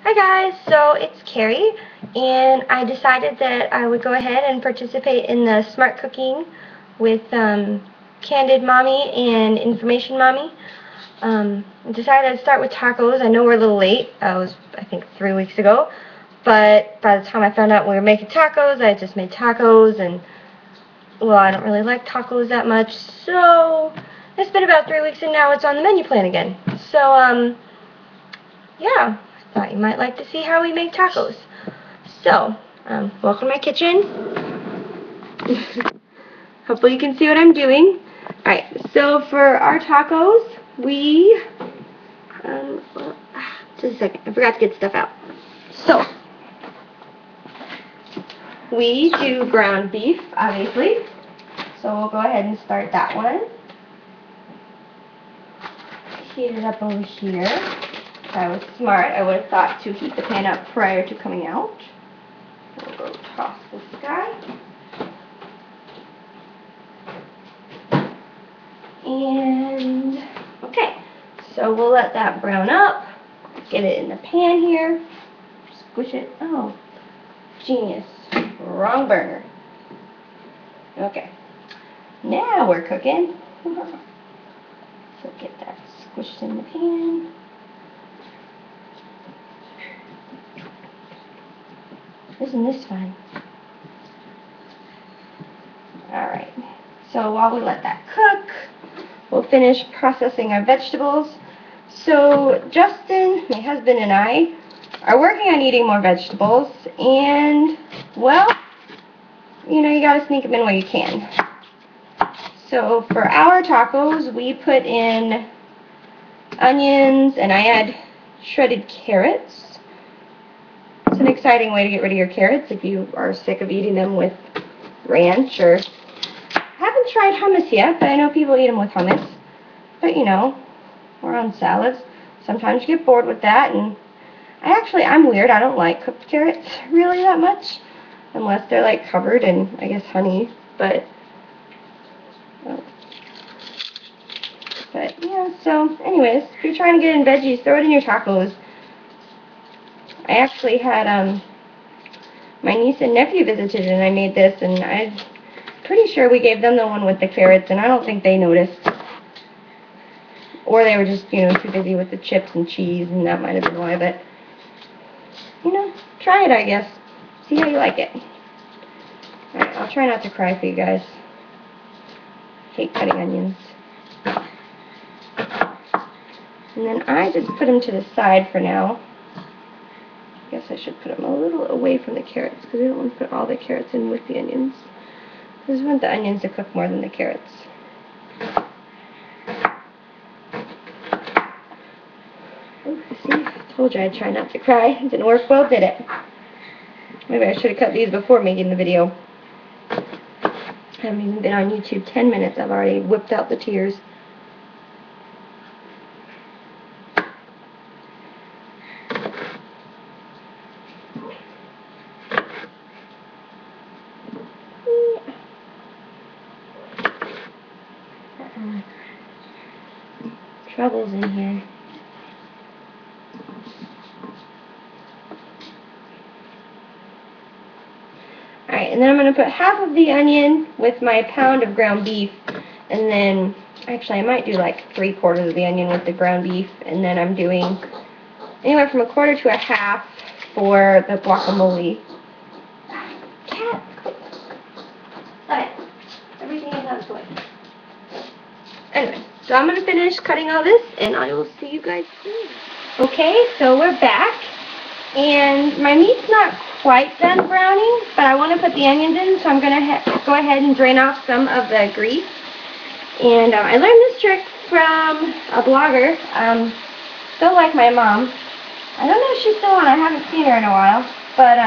Hi guys, so it's Carrie, and I decided that I would go ahead and participate in the Smart Cooking with Candid Mommy and Information Mommy. I decided I'd start with tacos. I know we're a little late. I was, I think, 3 weeks ago, but by the time I found out we were making tacos, I just made tacos, and well, I don't really like tacos that much, so it's been about 3 weeks and now it's on the menu plan again. So, yeah. Thought you might like to see how we make tacos. So, welcome to my kitchen. Hopefully you can see what I'm doing. Alright, so for our tacos, we, well, just a second, I forgot to get stuff out. So, we do ground beef, obviously. So we'll go ahead and start that one. Heat it up over here. If I was smart, I would have thought to heat the pan up prior to coming out. We'll go toss this guy. And, okay, so we'll let that brown up. Get it in the pan here. Squish it. Oh, genius. Wrong burner. Okay, now we're cooking. So get that squished in the pan. Isn't this fun? Alright, so while we let that cook, we'll finish processing our vegetables. So Justin, my husband, and I are working on eating more vegetables, and, well, you know, you gotta sneak them in where you can. So for our tacos, we put in onions, and I add shredded carrots. It's an exciting way to get rid of your carrots if you are sick of eating them with ranch, or haven't tried hummus yet, but I know people eat them with hummus. But you know, or on salads. Sometimes you get bored with that, and I'm weird. I don't like cooked carrots really that much, unless they're like covered in, I guess, honey. But yeah. So, anyways, if you're trying to get in veggies, throw it in your tacos. I actually had my niece and nephew visited, and I made this, and I'm pretty sure we gave them the one with the carrots, and I don't think they noticed. Or they were just, you know, too busy with the chips and cheese, and that might have been why, but, you know, try it, I guess. See how you like it. Alright, I'll try not to cry for you guys. Hate cutting onions. And then I just put them to the side for now. I guess I should put them a little away from the carrots, because we don't want to put all the carrots in with the onions. I just want the onions to cook more than the carrots. Oh, see, I told you I'd try not to cry. It didn't work well, did it? Maybe I should have cut these before making the video. I haven't even been on YouTube 10 minutes. I've already whipped out the tears. Trouble's in here. Alright, and then I'm going to put half of the onion with my pound of ground beef, and then, actually I might do like 3/4 of the onion with the ground beef, and then I'm doing anywhere from 1/4 to 1/2 for the guacamole. Cat! Alright, everything is out of the way. Anyway, so I'm going to finish cutting all this, and I will see you guys soon. Okay, so we're back, and my meat's not quite done browning, but I want to put the onions in, so I'm going to go ahead and drain off some of the grease. And I learned this trick from a blogger, still like my mom. I don't know if she's still on, I haven't seen her in a while, but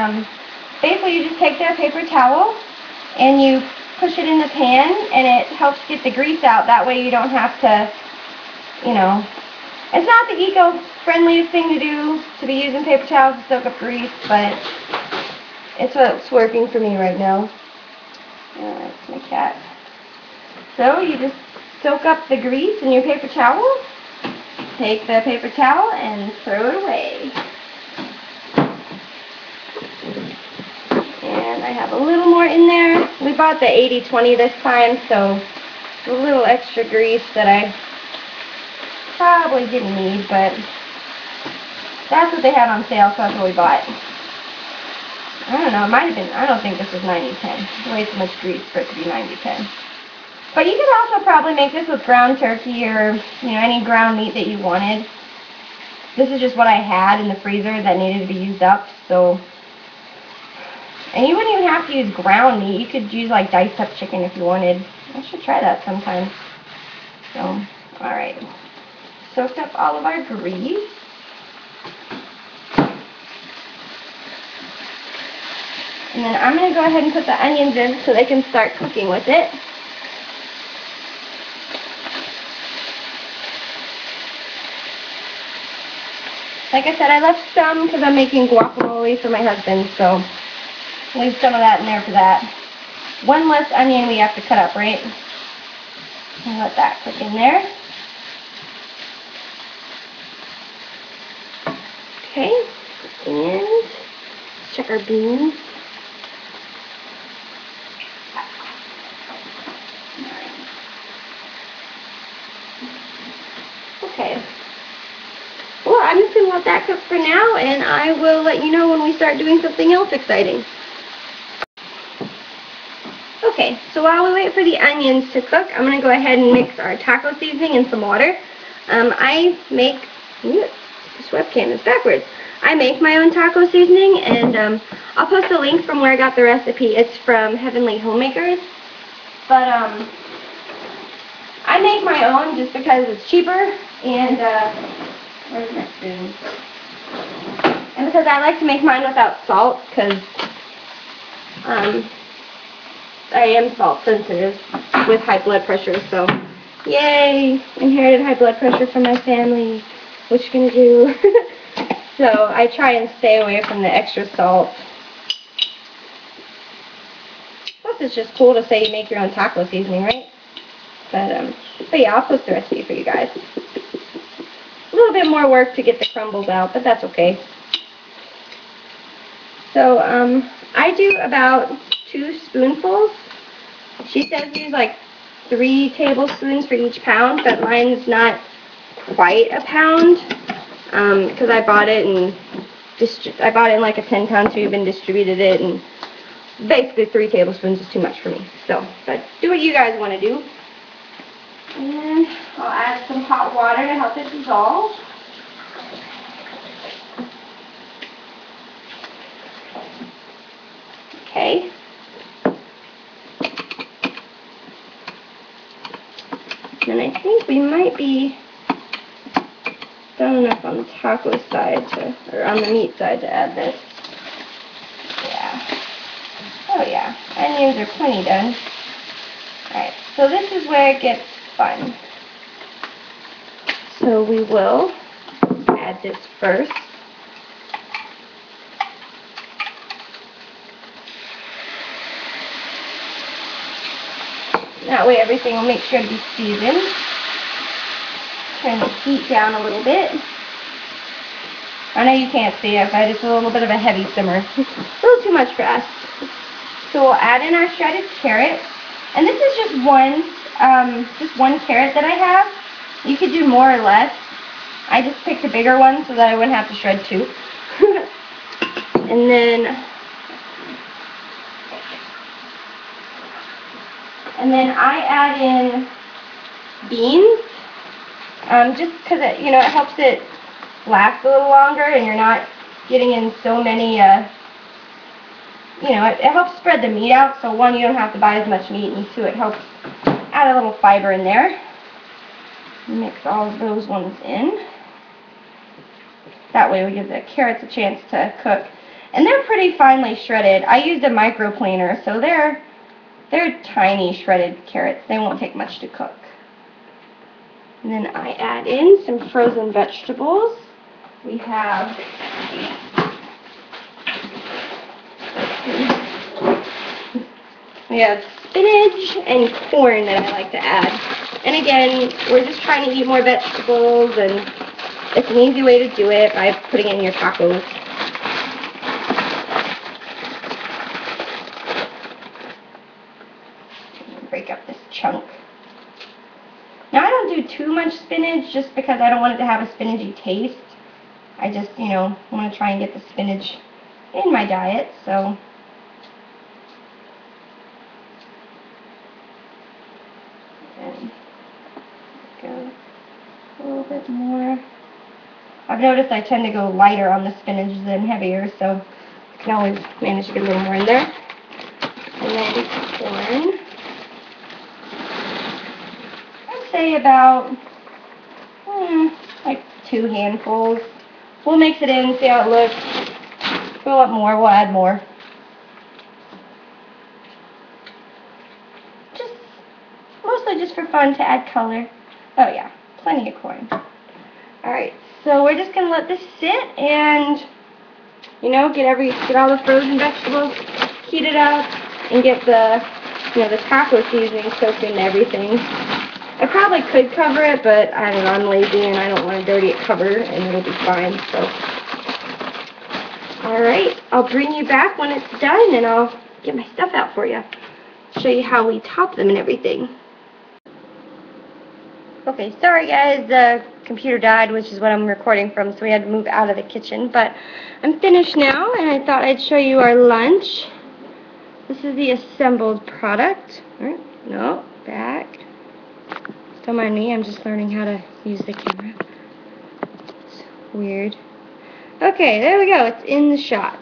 basically you just take their paper towel, and you push it in the pan, and it helps get the grease out. That way you don't have to, you know, it's not the eco-friendliest thing to do, to be using paper towels to soak up grease, but it's what's working for me right now. That's my cat. So you just soak up the grease in your paper towel, take the paper towel and throw it away. bought the 80/20 this time, so a little extra grease that I probably didn't need, but that's what they had on sale, so that's what we bought. I don't know, it might have been, I don't think this was 90/10. Way too much grease for it to be 90/10. But you could also probably make this with ground turkey or, you know, any ground meat that you wanted. This is just what I had in the freezer that needed to be used up, so. And you wouldn't even have to use ground meat. You could use like diced up chicken if you wanted. I should try that sometime. So, alright. Soaked up all of our grease. And then I'm going to go ahead and put the onions in so they can start cooking with it. Like I said, I left some because I'm making guacamole for my husband, so leave some of that in there for that. One less onion we have to cut up, right? And let that cook in there. Okay, and let's check our beans. Okay. Well, I'm just going to let that cook for now, and I will let you know when we start doing something else exciting. Okay, so while we wait for the onions to cook, I'm going to go ahead and mix our taco seasoning in some water. I make, this webcam is backwards. I make my own taco seasoning, and I'll post a link from where I got the recipe. It's from Heavenly Homemakers. But I make my own just because it's cheaper, and where's my spoon? And because I like to make mine without salt, because I am salt sensitive with high blood pressure, so yay! Inherited high blood pressure from my family. What you gonna do? So I try and stay away from the extra salt. Plus it's just cool to say you make your own taco seasoning, right? But yeah, I'll post the recipe for you guys. A little bit more work to get the crumbles out, but that's okay. So I do about 2 spoonfuls. She says use like 3 tablespoons for each pound, but mine's not quite a pound because I bought it and I bought it in like a 10-pound tube and distributed it, and basically 3 tablespoons is too much for me. So, but do what you guys want to do. And I'll add some hot water to help it dissolve. Okay. And I think we might be done enough on the taco side or on the meat side to add this. Yeah. Oh yeah, onions are plenty done. Alright, so this is where it gets fun. So we will add this first. That way everything will make sure to be seasoned. Turn the heat down a little bit. I know you can't see it, but it's a little bit of a heavy simmer. A little too much for us. So we'll add in our shredded carrot. And this is just one carrot that I have. You could do more or less. I just picked a bigger one so that I wouldn't have to shred 2. And then I add in beans, just because it, you know, it helps it last a little longer, and you're not getting in so many, you know, it helps spread the meat out. So 1, you don't have to buy as much meat, and 2, it helps add a little fiber in there. Mix all of those ones in. That way we give the carrots a chance to cook. And they're pretty finely shredded. I used a microplaner, so they're tiny shredded carrots. They won't take much to cook. And then I add in some frozen vegetables. We have spinach and corn that I like to add. And again, we're just trying to eat more vegetables, and it's an easy way to do it by putting it in your tacos. spinach just because I don't want it to have a spinachy taste. I just, you know, want to try and get the spinach in my diet, so. And go a little bit more. I've noticed I tend to go lighter on the spinach than heavier, so I can always manage to get a little more in there. And then corn. I'd say about like 2 handfuls. We'll mix it in, see how it looks. If we want more, we'll add more. Mostly just for fun to add color. Oh yeah, plenty of corn. Alright, so we're just going to let this sit and, you know, get all the frozen vegetables heated up and get the, you know, the taco seasoning soaked into everything. I probably could cover it, but I don't know, I'm lazy and I don't want to dirty it cover, and it'll be fine, so. Alright, I'll bring you back when it's done and I'll get my stuff out for you. Show you how we top them and everything. Okay, sorry guys, the computer died, which is what I'm recording from, so we had to move out of the kitchen, but I'm finished now and I thought I'd show you our lunch. This is the assembled product. Alright, no, back. Don't mind me, I'm just learning how to use the camera. It's weird. Okay, there we go, it's in the shot.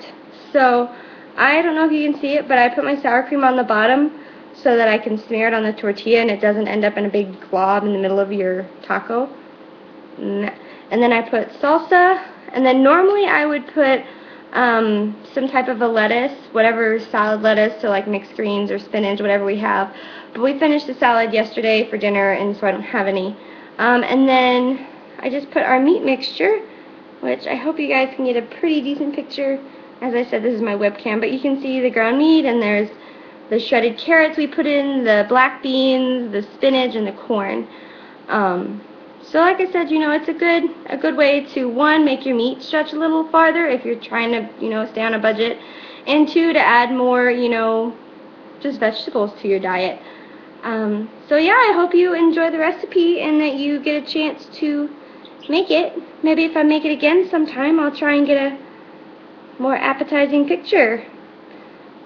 So, I don't know if you can see it, but I put my sour cream on the bottom so that I can smear it on the tortilla and it doesn't end up in a big glob in the middle of your taco. And then I put salsa, and then normally I would put some type of a lettuce, whatever salad lettuce, so like mixed greens or spinach, whatever we have. But we finished the salad yesterday for dinner, and so I don't have any. And then I just put our meat mixture, which I hope you guys can get a pretty decent picture. As I said, this is my webcam, but you can see the ground meat, and there's the shredded carrots we put in, the black beans, the spinach, and the corn. So like I said, you know, it's a good way to, 1, make your meat stretch a little farther if you're trying to, you know, stay on a budget, and 2, to add more, you know, just vegetables to your diet. So yeah, I hope you enjoy the recipe and that you get a chance to make it. Maybe if I make it again sometime, I'll try and get a more appetizing picture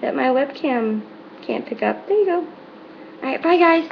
that my webcam can't pick up. There you go. Alright, bye guys.